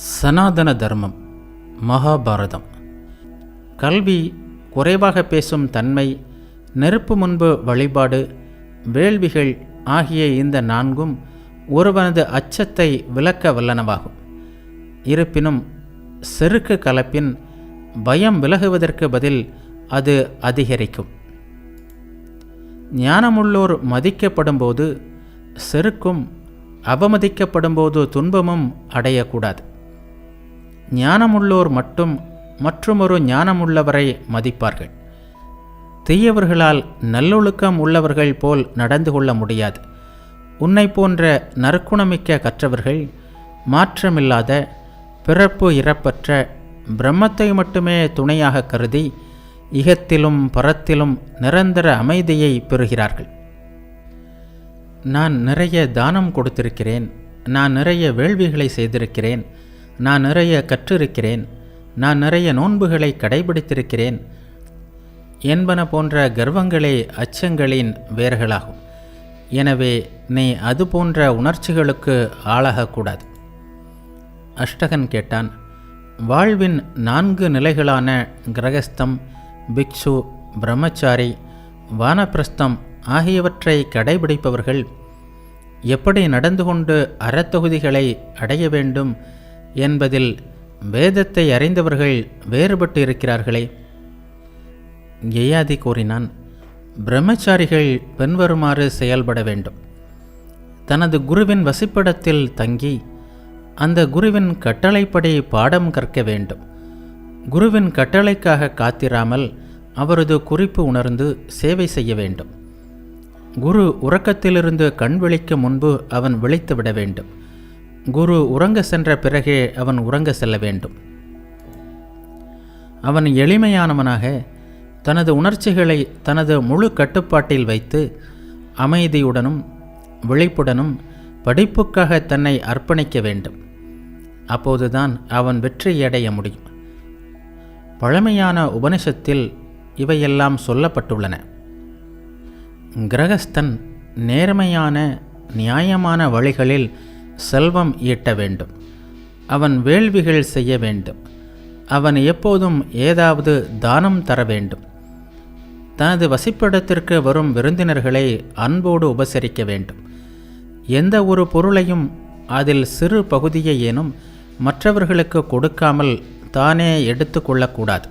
சனாதன தர்மம். மகாபாரதம். கல்வி, குறைவாக பேசும் தன்மை, நெருப்பு முன்பு வழிபாடு, வேள்விகள் ஆகிய இந்த நான்கும் ஒருவனது அச்சத்தை விலக்க வல்லனவாகும். இருப்பினும் செருக்கு கலப்பின் பயம் விலகுவதற்கு பதில் அது அதிகரிக்கும். ஞானமுள்ளோர் மதிக்கப்படும்போது செருக்கும், அவமதிக்கப்படும்போது துன்பமும் அடையக்கூடாது. ஞானமுள்ளோர் மட்டும் மற்றுமொரு ஞானமுள்ளவரை மதிப்பார்கள். தீயவர்களால் நல்லொழுக்கம் உள்ளவர்கள் போல் நடந்து கொள்ள முடியாது. உன்னை போன்ற நற்குணமிக்க கற்றவர்கள் மாற்றமில்லாத, பிறப்பு இறப்பற்ற பிரம்மத்தை மட்டுமே துணையாக கருதி இகத்திலும் பரத்திலும் நிரந்தர அமைதியை பெறுகிறார்கள். நான் நிறைய தானம் கொடுத்திருக்கிறேன், நான் நிறைய வேள்விகளை செய்திருக்கிறேன், நான் நிறைய கற்றிருக்கிறேன், நான் நிறைய நோன்புகளை கடைபிடித்திருக்கிறேன் என்பன போன்ற கர்வங்களே அச்சங்களின் வேர்களாகும். எனவே நீ அது போன்ற உணர்ச்சிகளுக்கு ஆளாகக்கூடாது. அஷ்டகன் கேட்டான், வாழ்வின் 4 நிலைகளான கிரகஸ்தம், பிக்ஷு, பிரம்மச்சாரி, வானப்பிரஸ்தம் ஆகியவற்றை கடைபிடிப்பவர்கள் எப்படி நடந்து கொண்டு அறத்தொகுதிகளை அடைய வேண்டும் என்பதில் வேதத்தை அறிந்தவர்கள் வேறுபட்டு இருக்கிறார்களே. யயாதி கூறினான், பிரம்மச்சாரிகள் பின்வருமாறு செயல்பட வேண்டும். தனது குருவின் வசிப்பிடத்தில் தங்கி அந்த குருவின் கட்டளைப்படி பாடம் கற்க வேண்டும். குருவின் கட்டளைக்காக காத்திராமல் அவரது குறிப்பு உணர்ந்து சேவை செய்ய வேண்டும். குரு உறக்கத்திலிருந்து கண் விழிக்க முன்பு அவன் விழித்து விட வேண்டும். குரு உறங்க சென்ற பிறகே அவன் உறங்க செல்ல வேண்டும். அவன் எளிமையானவனாக தனது உணர்ச்சிகளை தனது முழு கட்டுப்பாட்டில் வைத்து அமைதியுடனும் விழிப்புடனும் படிப்புக்காக தன்னை அர்ப்பணிக்க வேண்டும். அப்போதுதான் அவன் வெற்றியடைய முடியும். பழமையான உபனிஷத்தில் இவையெல்லாம் சொல்லப்பட்டுள்ளன. கிரகஸ்தன் நேர்மையான நியாயமான வழிகளில் செல்வம் ஈட்ட வேண்டும். அவன் வேள்விகள் செய்ய வேண்டும். அவன் எப்போதும் ஏதாவது தானம் தர வேண்டும். தனது வசிப்பிடத்திற்கு வரும் விருந்தினர்களை அன்போடு உபசரிக்க வேண்டும். எந்த ஒரு பொருளையும் அதில் சிறு பகுதியை ஏனும் மற்றவர்களுக்கு கொடுக்காமல் தானே எடுத்து கொள்ளக்கூடாது.